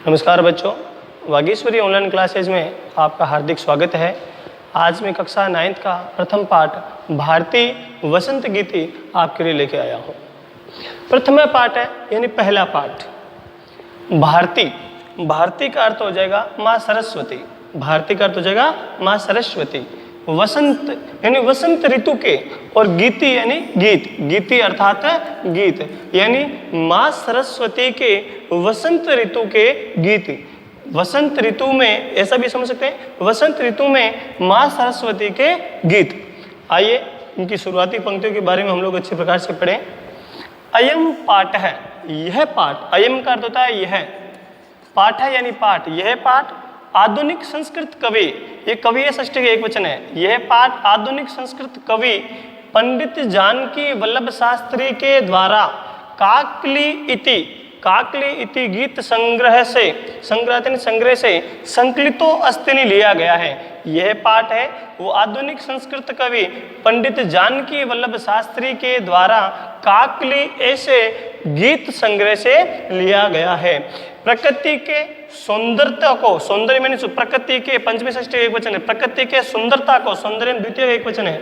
नमस्कार बच्चों, Vagishwari online classes में आपका हार्दिक स्वागत है। आज मैं कक्षा 9th का प्रथम पाठ भारतीय वसंत गीति आपके लिए लेके आया हूँ। प्रथम पाठ है यानी पहला पाठ भारती। भारती का अर्थ हो जाएगा माँ सरस्वती। भारती का अर्थ हो जाएगा माँ सरस्वती। वसंत यानी वसंत ऋतु के, और गीति यानी गीत। गीति अर्थात गीत यानी माँ सरस्वती के वसंत ऋतु के गीत। वसंत ऋतु में ऐसा भी समझ सकते हैं, वसंत ऋतु में माँ सरस्वती के गीत। आइए इनकी शुरुआती पंक्तियों के बारे में हम लोग अच्छे प्रकार से पढ़ें। अयम पाठ है, यह पाठ। अयम का अर्थ होता है यह। पाठ है यानी पाठ, यह पाठ आधुनिक संस्कृत कवि, ये कवि है, षष्ठी का एक वचन है। यह पाठ आधुनिक संस्कृत कवि पंडित जानकी वल्लभ शास्त्री के द्वारा काकली इति गीत संग्रह से, संग्रह से संकलितो अस्तिनि लिया गया है। यह पाठ है वो आधुनिक संस्कृत कवि पंडित जानकी वल्लभ शास्त्री के द्वारा काकली ऐसे गीत संग्रह से लिया गया है। प्रकृति के सौंदर्यता को, सौंदर्य में प्रकृति के पंचमी षष्ठी एक वचन है। प्रकृति के सुंदरता को, सौंदर्य द्वितीय एक वचन है।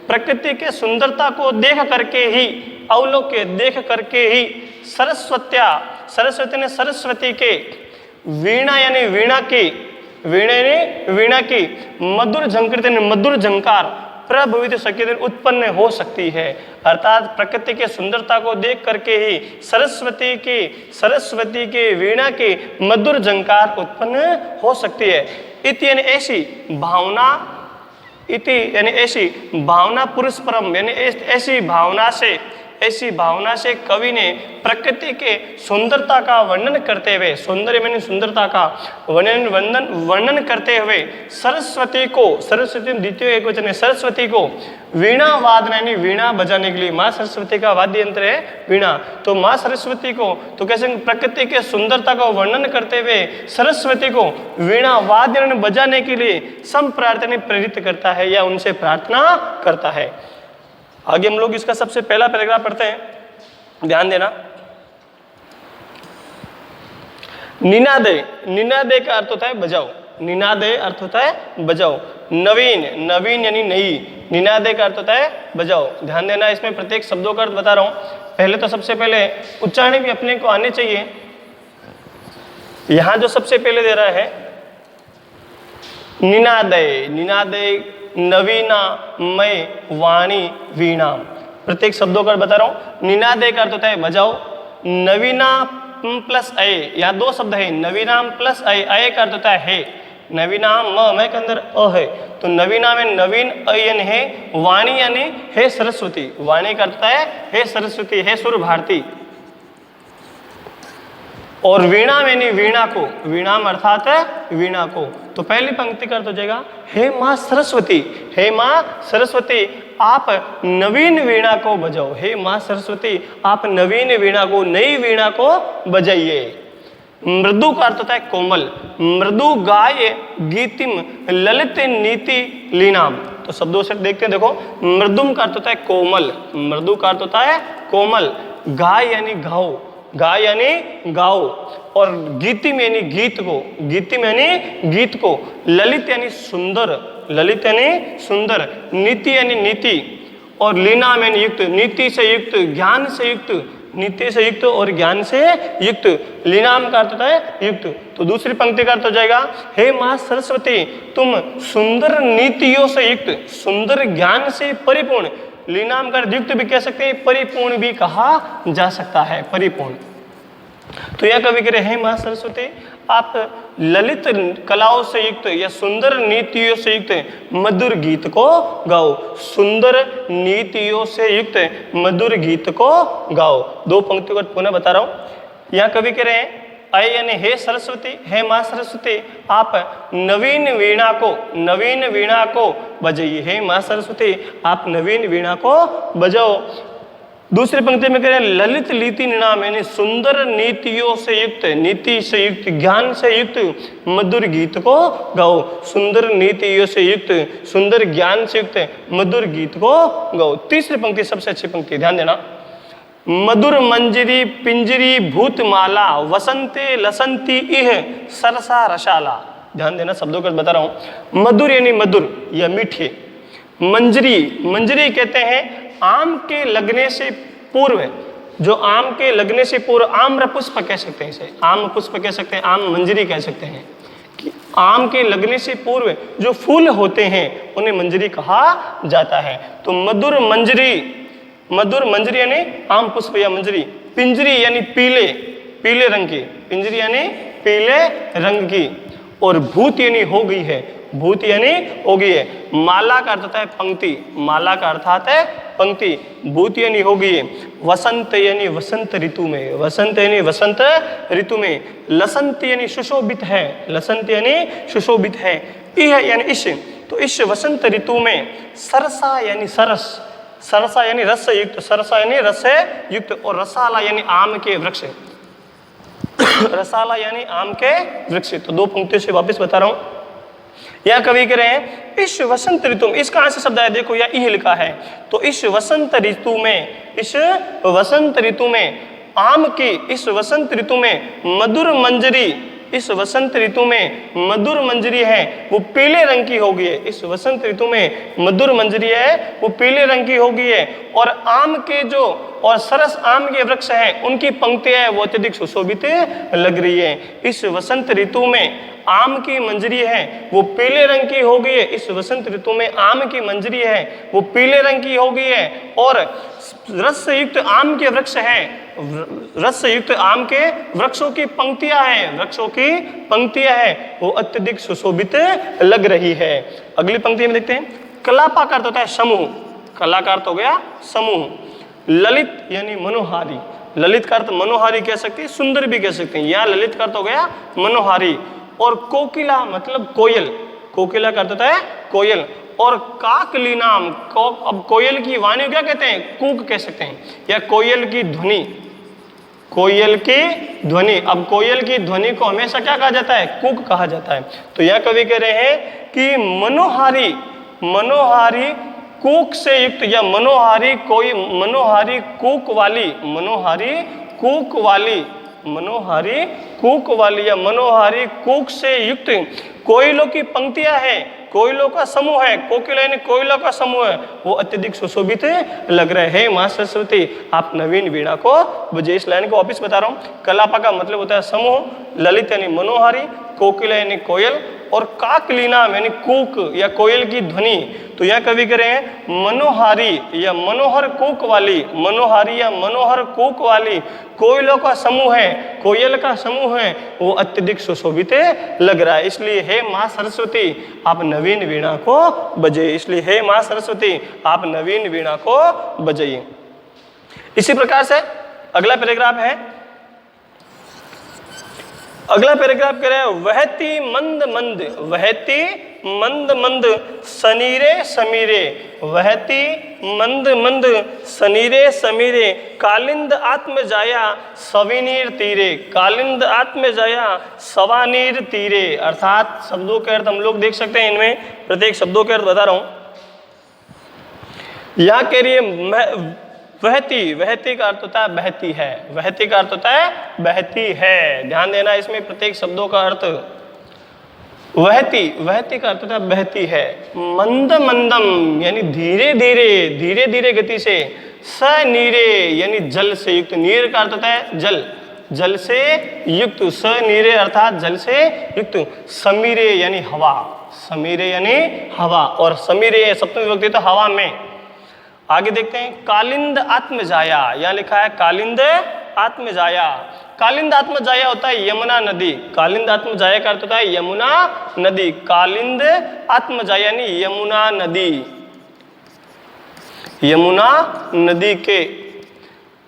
प्रकृति के सुंदरता को देख करके ही, अवलोके देख करके ही सरस्वती ने सरस्वती के वीणा यानी वीणा की मधुर झंकृत यानी मधुर झंकार प्रभवित शक्ति उत्पन्न हो सकती है। अर्थात प्रकृति के सुंदरता को देख करके ही सरस्वती के वीणा की मधुर झंकार उत्पन्न हो सकती है। इति यानी ऐसी भावना, इति यानी ऐसी भावना पुरस्परम यानी ऐसी भावना से कवि ने प्रकृति के सुंदरता का वर्णन करते हुए, सौंदर्य में सुंदरता का वर्णन करते हुए सरस्वती को, सरस्वती द्वितीय एक वचन है, सरस्वती को वीणा वादन यानी वीणा बजाने के लिए, माँ सरस्वती का वाद्य यंत्र है वीणा, तो माँ सरस्वती को तो कैसे प्रकृति के सुंदरता का वर्णन करते हुए सरस्वती को वीणा वाद्य बजाने के लिए संप्रार्थना प्रेरित करता है या उनसे प्रार्थना करता है। आगे हम लोग इसका सबसे पहला पैराग्राफ पढ़ते हैं, ध्यान देना। निनादे, निनादे का अर्थ होता है बजाओ। निनादे अर्थ होता है बजाओ। नवीन, नवीन यानी नई। निनादे का अर्थ होता है बजाओ। ध्यान देना, इसमें प्रत्येक शब्दों का अर्थ बता रहा हूं। पहले तो सबसे पहले उच्चारण भी अपने को आने चाहिए। यहां जो सबसे पहले दे रहा है निनादे, निनादे नवीना मय वाणी वीणा। प्रत्येक शब्दों का बता रहा हूं। निनादे का अर्थ होता है बजाओ। नवीना प्लस अय, यहाँ दो शब्द है, नवीनाम प्लस अय। अय का अर्थ होता है नवीनाम, म के अंदर अ है, तो नवीना में नवीन अयन है। वाणी यानी हे सरस्वती, वाणी का अर्थ होता है हे सरस्वती, हे सुर भारती। और वीणा यानी वीणा को, वीणाम अर्थात है वीणा को। तो पहली पंक्ति का अर्थ हो जाएगा हे माँ सरस्वती, हे माँ सरस्वती आप नवीन वीणा को बजाओ। हे माँ सरस्वती आप नवीन वीणा को, नई वीणा को बजाइए। मृदु का अर्थ होता है कोमल। मृदु गाय गीतिम ललित नीति लीनाम। तो शब्दों से देखते हैं, देखो। मृदुम का अर्थ होता है कोमल, मृदु का अर्थ होता है कोमल। गाय यानी गाओ, गाय यानी गाओ। और गीतिम यानी गीत को, गीतिम यानी गीत को। ललित यानी सुंदर, ललित यानी सुंदर। नीति यानी नीति। और लीना यानी युक्त, नीति से युक्त, ज्ञान से युक्त, नीति से युक्त और ज्ञान से युक्त। लीनाम का अर्थ होता है युक्त। तो दूसरी पंक्ति का अर्थ हो जाएगा हे माँ सरस्वती तुम सुंदर नीतियों से युक्त, सुंदर ज्ञान से परिपूर्ण। लीनाम का युक्त भी कह सकते हैं, परिपूर्ण भी कहा जा सकता है, परिपूर्ण। तो यह कवि कह रहे हैं माँ सरस्वती आप ललित कलाओं से युक्त या सुंदर नीतियों से युक्त मधुर गीत को गाओ। सुंदर नीतियों से युक्त मधुर गीत को गाओ। दो पंक्तियों को पुनः बता रहा हूं। यह कवि कह रहे हैं अय यानी हे सरस्वती, हे माँ सरस्वती आप नवीन वीणा को बजाइए। हे माँ सरस्वती आप नवीन वीणा को बजाओ। दूसरी पंक्ति में कह रहे हैं ललित लीति नाम यानी सुंदर नीतियों से युक्त, नीति से युक्त, ज्ञान से युक्त मधुर गीत को गाओ। सुंदर नीतियों से युक्त, सुंदर ज्ञान से युक्त मधुर गीत को गाओ। तीसरी पंक्ति सबसे अच्छी पंक्ति, ध्यान देना। मधुर मंजरी पिंजरी भूतमाला वसंते लसंती इह सरसा रसाला। ध्यान देना, शब्दों का बता रहा हूं। मधुर यानी मधुर या मीठे, मंजरी, मंजरी कहते हैं आम के लगने से पूर्व, जो आम के लगने से पूर्व, आम्र पुष्प कह सकते हैं इसे, आम पुष्प कह सकते हैं, आम मंजरी कह सकते हैं कि आम के लगने से पूर्व जो फूल होते हैं उन्हें मंजरी कहा जाता है। तो मधुर मंजरी, मधुर मंजरी यानी आम पुष्प या मंजरी, पिंजरी यानी पीले, पीले रंग की, पिंजरी यानी पीले रंग की, और भूत यानी हो गई है, भूत यानी हो गई है। माला का अर्थ होता है पंक्ति, माला का अर्थ आता है पंक्ति, भूत यानी हो गई है। वसंत यानी वसंत ऋतु में, वसंत यानी वसंत ऋतु में। लसंत यानी सुशोभित है, लसंत यानी सुशोभित है। इह यानी इस, तो इस वसंत ऋतु में सरसा यानी सरस, सरसा यानी रस युक्त, सरसा यानी रस युक्त, और रसाला यानी आम के वृक्ष, रसाला यानी आम के वृक्ष। तो दो पंक्तियों से वापस बता रहा हूं। यह कवि कह रहे हैं इस वसंत ऋतु में, इस कहां से शब्द है देखो, या इह लिखा है, तो इस वसंत ऋतु में, इस वसंत ऋतु में आम की, इस वसंत ऋतु में मधुर मंजरी, इस वसंत ऋतु में मधुर मंजरी है वो पीले रंग की होगी है, इस वसंत ऋतु में मधुर मंजरी है वो पीले रंग की होगी है, और आम के जो, और सरस आम के वृक्ष हैं उनकी पंक्तियां वो अत्यधिक सुशोभित लग रही है। इस वसंत ऋतु में आम की मंजरी है वो पीले रंग की हो गई है, इस वसंत ऋतु में आम की मंजरी है वो पीले रंग की हो गई है, और रस युक्त आम के वृक्ष हैं, रस युक्त आम के वृक्षों की पंक्तियां हैं, वृक्षों की पंक्तियां हैं वो अत्यधिक सुशोभित लग रही है। अगली पंक्ति में देखते हैं, कलापा का अर्थ होता है समूह, कला का अर्थ हो गया समूह। ललित यानी मनोहारी, ललित का अर्थ मनोहारी कह सकते हैं, सुंदर भी कह सकते हैं, यहाँ ललित का अर्थ हो गया मनोहारी। और कोकिला मतलब कोयल, कोकिला का अर्थ होता है कोयल। और काकली नाम, अब कोयल की वाणी क्या कहते हैं, कूक कह सकते हैं, या कोयल की ध्वनि, कोयल की ध्वनि। अब कोयल की ध्वनि को हमेशा क्या कहा जाता है, कूक कहा जाता है। तो यह कवि कह रहे हैं कि मनोहारी, मनोहारी कूक से युक्त, या मनोहारी कोई, मनोहारी कूक वाली, मनोहारी कूक वाली, मनोहारी कूक वाली या मनोहारी कूक से युक्त कोयलों की पंक्तियां हैं, कोयलों का समूह है, कोकिला यानी कोयलों का समूह है वो अत्यधिक सुशोभित लग रहे हैं। मां सरस्वती आप नवीन वीणा को बजाइए। इस लाइन को वापिस बता रहा हूँ। कलापा का मतलब होता है समूह, ललित यानी मनोहारी, कोकिला यानी कोयल, और काकली नाम यानी कूक या कोयल की ध्वनि। तो यह कवि कह रहे हैं मनोहारी या मनोहर कूक वाली, मनोहारी या मनोहर कूक वाली कोयलों का समूह है, कोयल का समूह है वो अत्यधिक सुशोभित लग रहा है। इसलिए हे माँ सरस्वती आप नवीन वीणा को बजाइए, इसलिए हे माँ सरस्वती आप नवीन वीणा को बजाइए। इसी प्रकार से अगला पैराग्राफ है, अगला पैराग्राफ कह रहे हैं वहती मंद मंद, वहती मंद मंद सनीरे समीरे, वहती मंद मंद सनीरे समीरे कालिंद आत्म जाया सविनीर तीरे, कालिंद आत्म जाया सवानीर तीरे। अर्थात शब्दों के अर्थ हम लोग देख सकते हैं, इनमें प्रत्येक शब्दों के अर्थ बता रहा हूं। यह कह रही है वहती, वहती का अर्थ होता है बहती है, वहती का अर्थ होता है बहती है। ध्यान देना इसमें प्रत्येक शब्दों का अर्थ। वहती, वहती का अर्थ होता है बहती है। मंद मंदम यानी धीरे धीरे, धीरे धीरे गति से। सनीरे यानी जल से युक्त, नीर का अर्थ होता है जल, जल से युक्त, सनीरे अर्थात जल से युक्त। समीरे यानी हवा, समीरे यानी हवा, और समीरे सप्तमी विभक्ति तो हवा में। आगे देखते हैं कालिंद आत्मजाया, यहाँ लिखा है कालिंद आत्मजाया। कालिंद आत्मजाया होता है यमुना नदी, कालिंद आत्मजाया का अर्थ होता है यमुना नदी। कालिंद आत्मजाया यानी यमुना नदी, यमुना नदी के।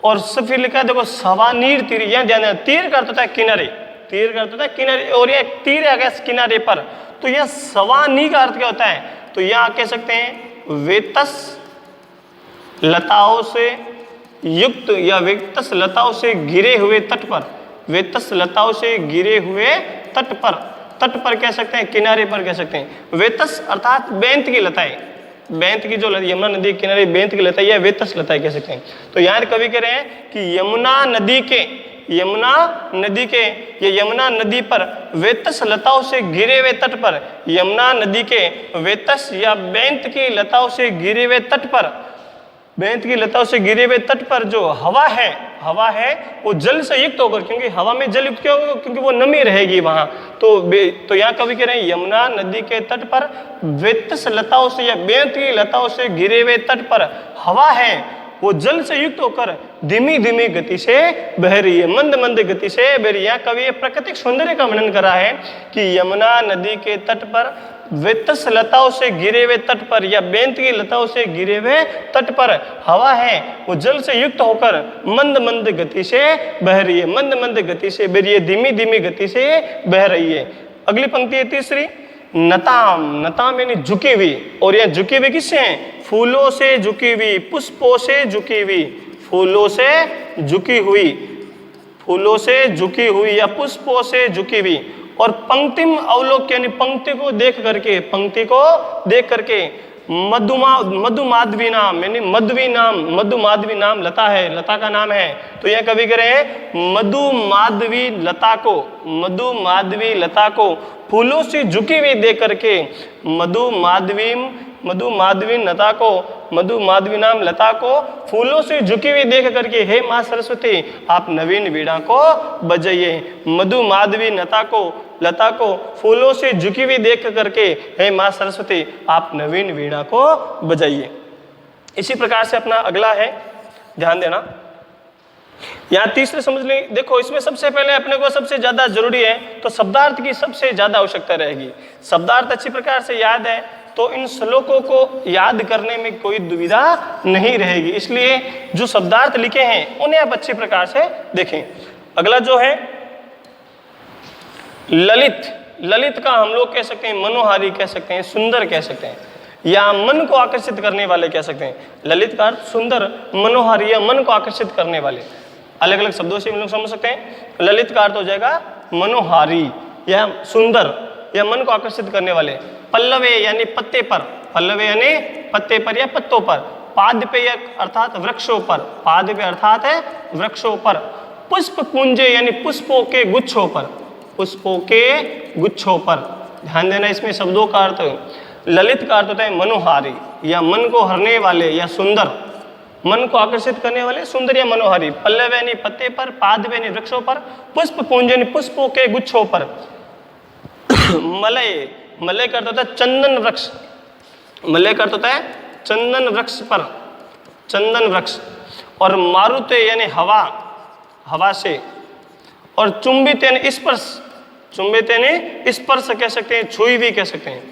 और फिर लिखा है देखो सवानीर तीर, यहाँ ध्यान देना, तीर का अर्थ होता है किनारे, तीर का अर्थ होता है किनारे, और यह तीर आ गया किनारे पर। तो यह सवानी का अर्थ क्या होता है, तो यहाँ कह सकते हैं वेतस लताओं से युक्त या वेतस लताओं से घिरे हुए तट पर, वेतस लताओं से घिरे हुए तट पर, तट पर कह सकते हैं, किनारे पर कह सकते हैं। वेतस अर्थात बेंत की लताएं, बेंत की जो यमुना नदी के किनारे बेंत की लताई है, वेतस लताई कह सकते हैं। तो यहाँ कवि कह रहे हैं कि यमुना नदी के ये यमुना नदी पर वेतस लताओं से घिरे हुए तट पर, यमुना नदी के वेतस या बेंत की लताओं से घिरे हुए तट पर, बेंत की लताओं से घिरे हुए तट पर जो हवा है वो जल से युक्त होकर, क्योंकि हवा में जल युक्त क्यों होगा, क्योंकि वो नमी रहेगी वहां। तो यहाँ कवि कह रहे हैं यमुना नदी के तट पर वेतस लताओं से या बेंत की लताओं से घिरे हुए तट पर हवा है, वो जल से युक्त होकर धीमी धीमी गति से बह रही है, मंद मंद गति से बह रही है। कवि प्राकृतिक सौंदर्य का वर्णन कर रहा है कि यमुना नदी के तट पर वेतस लताओं से घिरे हुए तट पर या बेंत की लताओं से घिरे हुए तट पर हवा है, वो जल से युक्त होकर मंद मंद गति से बह रही है, मंद मंद गति से बह रही है, धीमी धीमी गति से बह रही है। अगली पंक्ति है तीसरी, नताम यानी झुकी हुई, और यह झुकी हुई किससे है? फूलों से झुकी हुई, पुष्पों से झुकी हुई, फूलों से झुकी हुई या पुष्पों से झुकी हुई। और पंक्तिम अवलोक यानी पंक्ति को देख करके मधुमाधवी नाम यानी मधुमाधवी नाम लता है, लता का नाम है। तो यह कवि कह रहे हैं मधुमाधवी लता को फूलों से झुकी हुई देख करके मधुमाधवी नाम लता को फूलों से झुकी हुई देख करके हे माँ सरस्वती आप नवीन वीणा को बजाइए। मधुमाधवी लता को फूलों से झुकी हुई देख करके हे माँ सरस्वती आप नवीन वीणा को बजाइए। इसी प्रकार से अपना अगला है, ध्यान देना, यहाँ तीसरे समझ ली। देखो इसमें सबसे पहले अपने को सबसे ज्यादा जरूरी है तो शब्दार्थ की सबसे ज्यादा आवश्यकता रहेगी। शब्दार्थ अच्छी प्रकार से याद है तो इन श्लोकों को याद करने में कोई दुविधा नहीं रहेगी, इसलिए जो शब्दार्थ लिखे हैं उन्हें आप अच्छी प्रकार से देखें। अगला जो है ललित का हम लोग कह सकते हैं मनोहारी कह सकते हैं, सुंदर कह सकते हैं, या मन को आकर्षित करने वाले कह सकते हैं। ललित का अर्थ सुंदर, मनोहारी या मन को आकर्षित करने वाले, अलग अलग शब्दों से हम लोग समझ सकते हैं। ललित का अर्थ हो जाएगा मनोहारी या सुंदर या मन को आकर्षित करने वाले। पल्लवे यानी पत्ते पर, पल्लवे यानी पत्ते पर या पत्तों पर। पाद पे अर्थात वृक्षों पर, पाद पे अर्थात है वृक्षों पर। पुष्प पुंजे यानी पुष्पों के गुच्छों पर, पुष्पों के गुच्छों पर। ध्यान देना इसमें शब्दों का अर्थ। ललित का अर्थ होता है मनोहारी या मन को हरने वाले या सुंदर, मन को आकर्षित करने वाले, सुंदर या मनोहारी। पल्लव यानी पत्ते पर, पाद यानी वृक्षों पर, पुष्प पुंज यानी पुष्पों के गुच्छों पर। मलय का अर्थ होता है चंदन वृक्ष, मलय का अर्थ होता है चंदन वृक्ष पर, चंदन वृक्ष। और मारुते यानी हवा से। और चुंबित यानी स्पर्श, चुंबित यानी स्पर्श कह सकते हैं, छुई हुई कह सकते हैं,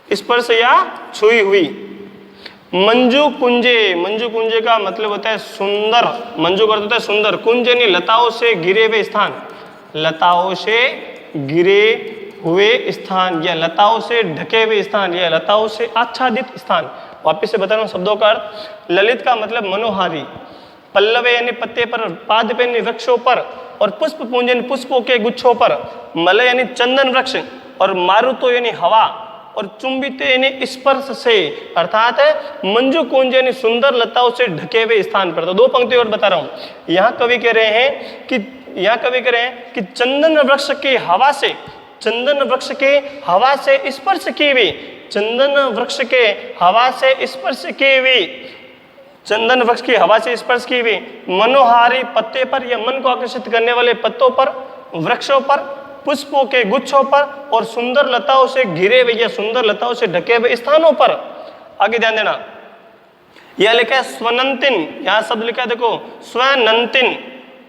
स्पर्श या छुई हुई। मंजू कुंजे का मतलब होता है सुंदर, मंजू का अर्थ होता है सुंदर। कुंज यानी लताओं से घिरे हुए स्थान, लताओं से घिरे हुए स्थान या लताओं से ढके हुए स्थान या लताओं से आच्छादित स्थान। वापिस से बता रहा हूँ शब्दों का अर्थ। ललित का मतलब मनोहारी, पल्लव यानी पत्ते पर, पाद यानी वृक्षों पर, और पुष्प पुंज यानी पुष्पों के गुच्छों पर। मलय यानी चंदन वृक्ष, और मारुतो यानी हवा, और चुंबित यानी स्पर्श से, अर्थात मंजू कुंज यानी सुंदर लताओं से ढके हुए स्थान पर। तो दो पंक्ति और बता रहा हूँ। यहाँ कवि कह रहे हैं कि चंदन वृक्ष की हवा से, चंदन वृक्ष के हवा से स्पर्श की हुई, चंदन वृक्ष के हवा से स्पर्श की हुई, चंदन वृक्ष की हवा से स्पर्श की हुई मनोहारी पत्ते पर या मन को आकर्षित करने वाले पत्तों पर, वृक्षों पर, पुष्पों के गुच्छों पर, और सुंदर लताओं से घिरे हुए या सुंदर लताओं से ढके हुए स्थानों पर। आगे ध्यान देना, यह लिखा है स्वनंतिन, यहाँ शब्द लिखा है देखो, स्वनंतिन,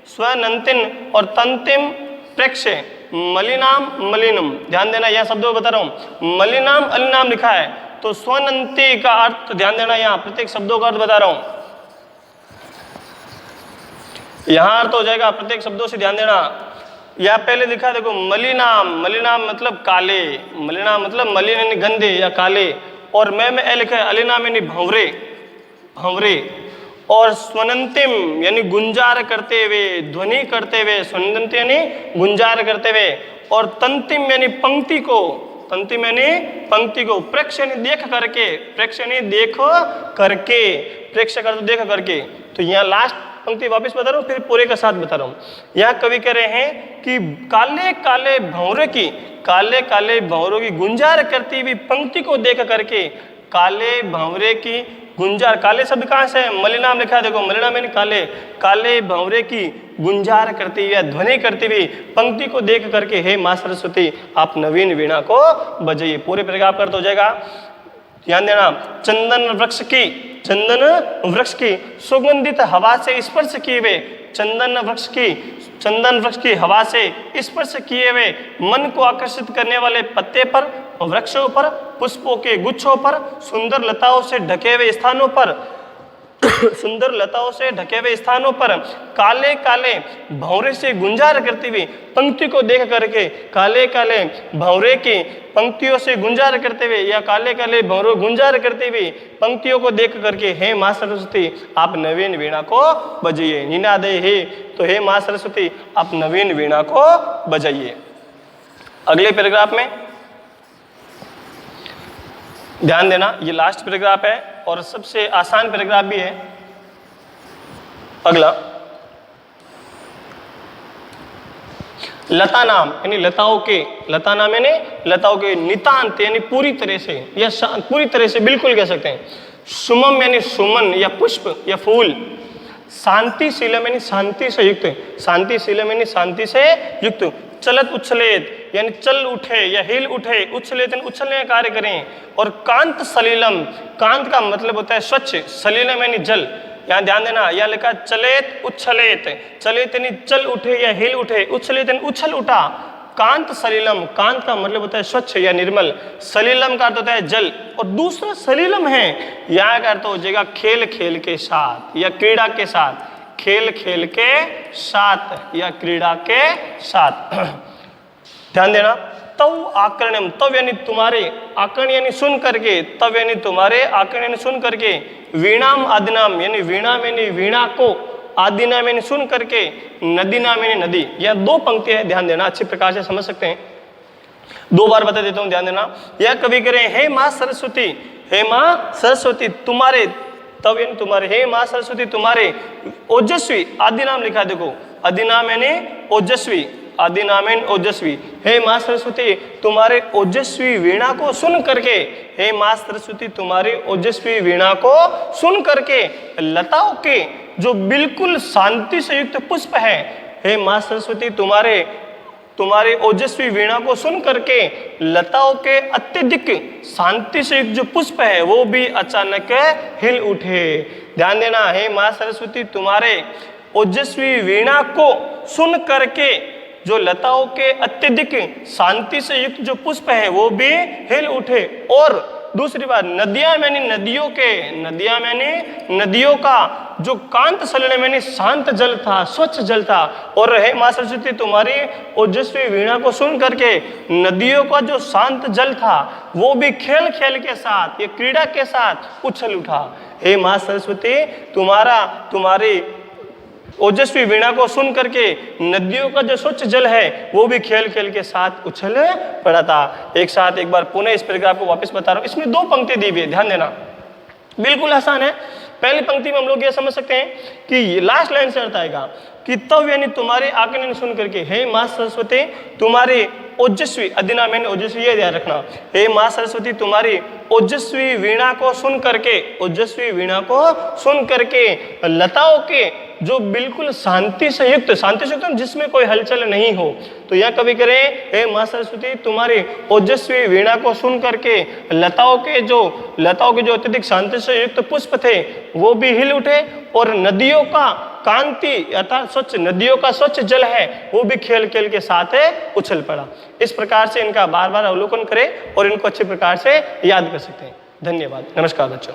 स्वनंतिन और तंतिम प्रेक्ष मलिनम। ध्यान देना, यह शब्द बता रहा हूँ, मलिनाम अलिनाम लिखा है, तो स्वनंती का अर्थ ध्यान देना, यहाँ प्रत्येक शब्दों का अर्थ बता रहा हूँ। यहाँ अर्थ हो जाएगा प्रत्येक शब्दों से, ध्यान देना। यह पहले लिखा है देखो मलिनाम मतलब काले, मलिनाम मतलब मलिन यानी गंदे या काले, और मैं लिखा है अलिनाम यानी भंवरे। और स्वनंतिम यानी गुंजार करते हुए, ध्वनि करते हुए, स्वनंतिम यानी गुंजार करते हुए, और तंतिम यानी पंक्ति को, पंक्ति मैंने पंक्ति को, प्रेक्ष यानी देख करके, प्रेक्ष यानी देखो करके, प्रेक्ष कर देख करके। तो यहाँ लास्ट पंक्ति वापस बता रहा हूँ, फिर पूरे का साथ बता रहा हूँ। यहाँ कवि कह रहे हैं कि काले काले भंवरों की, काले काले भंवरों की गुंजार करती हुई पंक्ति को देख करके, काले भंवरे की गुंजार, काले शब्द कहाँ से है, मलिनाम लिखा है, देखो मलिनाम यानी काले, काले भंवरे की गुंजार करती हुई, ध्वनि करती हुई पंक्ति को देख करके हे माँ सरस्वती आप नवीन वीणा को बजाइए। पूरे पैराग्राफ का अर्थ हो जाएगा, ध्यान देना। चंदन वृक्ष की, चंदन वृक्ष की सुगंधित हवा से स्पर्श किए हुए, चंदन वृक्ष की हवा से स्पर्श किए हुए मन को आकर्षित करने वाले पत्ते पर, वृक्षों पर, पुष्पों के गुच्छों पर, सुंदर लताओं से ढके हुए स्थानों पर, सुंदर लताओं से ढके हुए स्थानों पर काले काले भंवरे से गुंजार करती हुई पंक्ति को देख करके, काले काले भंवरे की पंक्तियों से गुंजार करते हुए या काले काले भंवरों गुंजार करती हुई पंक्तियों को देख करके हे माँ सरस्वती आप नवीन वीणा को बजाइए। निनादे हे, तो हे माँ सरस्वती आप नवीन वीणा को बजाइए। अगले पैराग्राफ में ध्यान देना, ये लास्ट पैराग्राफ है और सबसे आसान पैराग्राफ भी है। अगला, लता नाम यानी लताओं के, लता नाम यानी लताओं के, नितांत यानी पूरी तरह से या पूरी तरह से बिल्कुल कह सकते हैं। सुमम यानी सुमन या पुष्प या फूल। शांति शीलम यानी शांति से युक्त, शांति शीलम यानी शांति से युक्त। चलत उछलेत यानी चल उठे या हिल उठे, उछलेत यानी उछलने का कार्य करें। और कांत सलीलम, कांत का मतलब होता है स्वच्छ, सलीलम यानी जल। यहाँ ध्यान देना, यहाँ लिखा चलेत उछलेत, चलेत यानी चल उठे या हिल उठे, उछलेत यानी उछल उठा। कांत सलीलम, कांत का मतलब होता है स्वच्छ या निर्मल, सलीलम का अर्थ होता है जल। और दूसरा सलीलम है, यहाँ का अर्थ हो जाएगा खेल खेल के साथ या क्रीड़ा के साथ, खेल खेल के साथ या क्रीड़ा के साथ। ध्यान देना। तव आकर्ण्यम, तव यानी तुम्हारे, आकर्ण यानी सुन करके, तव यानी तुम्हारे, आकर्ण यानी सुन करके, वीणाम आदिनाम यानी वीणा में वीणा को, आदिनाम यानी सुन करके, नदी नाम यानी नदी। यह दो पंक्तियां है, ध्यान देना, अच्छी प्रकार से समझ सकते हैं। दो बार बता देता हूं, ध्यान देना। यह कवि करें हे माँ सरस्वती, हे माँ सरस्वती तुम्हारे, तब यानी तुम्हारे, हे माँ सरस्वती तुम्हारे ओजस्वी, आदि नाम लिखा देखो, आदिनाम यानी ओजस्वी, आदिनाम यानी ओजस्वी। हे माँ सरस्वती तुम्हारे ओजस्वी वीणा को सुन करके, हे माँ सरस्वती तुम्हारी ओजस्वी वीणा को सुन करके, लताओं के जो बिल्कुल शांति से युक्त पुष्प है, हे माँ सरस्वती तुम्हारे ओजस्वी वीणा को सुन करके लताओं के अत्यधिक शांति से युक्त जो पुष्प है वो भी अचानक हिल उठे। ध्यान देना, हे माँ सरस्वती तुम्हारे ओजस्वी वीणा को सुन करके जो लताओं के अत्यधिक शांति से युक्त जो पुष्प है वो भी हिल उठे। और दूसरी बात, नदियां मैंने नदियों के, नदियां मैंने नदियों का जो कांत सलिल मैंने शांत जल था, स्वच्छ जल था। और हे माँ सरस्वती तुम्हारी ओजस्वी वीणा को सुन करके नदियों का जो शांत जल था वो भी खेल खेल के साथ, ये क्रीड़ा के साथ उछल उठा। हे माँ सरस्वती तुम्हारी ओजस्वी वीणा को सुन करके नदियों का जो स्वच्छ जल है वो भी खेल खेल के साथ उछल पड़ा था। एक साथ एक बार पुनः इस पैराग्राफ को वापस बता रहा हूँ। इसमें दो पंक्ति दी हुई है, ध्यान देना, बिल्कुल आसान है। पहली पंक्ति में हम लोग ये समझ सकते हैं कि लास्ट लाइन से अर्थ आएगा कि तव यानी तुम्हारे आकलन सुन करके, हे माँ सरस्वती तुम्हारी ओजस्वी, अधिनाम यानी ओजस्वी, ये ध्यान रखना, हे माँ सरस्वती तुम्हारी ओजस्वी वीणा को सुन करके, ओजस्वी वीणा को सुन करके लताओं के जो बिल्कुल शांति से युक्त, शांति से युक्त जिसमें कोई हलचल नहीं हो। तो यह कवि करें, हे माँ सरस्वती तुम्हारी ओजस्वी वीणा को सुन करके लताओं के जो अत्यधिक शांति से युक्त पुष्प थे वो भी हिल उठे। और नदियों का कांति अर्थात स्वच्छ, नदियों का स्वच्छ जल है वो भी खेल खेल के साथ उछल पड़ा। इस प्रकार से इनका बार बार अवलोकन करें और इनको अच्छे प्रकार से याद कर सकते हैं। धन्यवाद, नमस्कार बच्चों।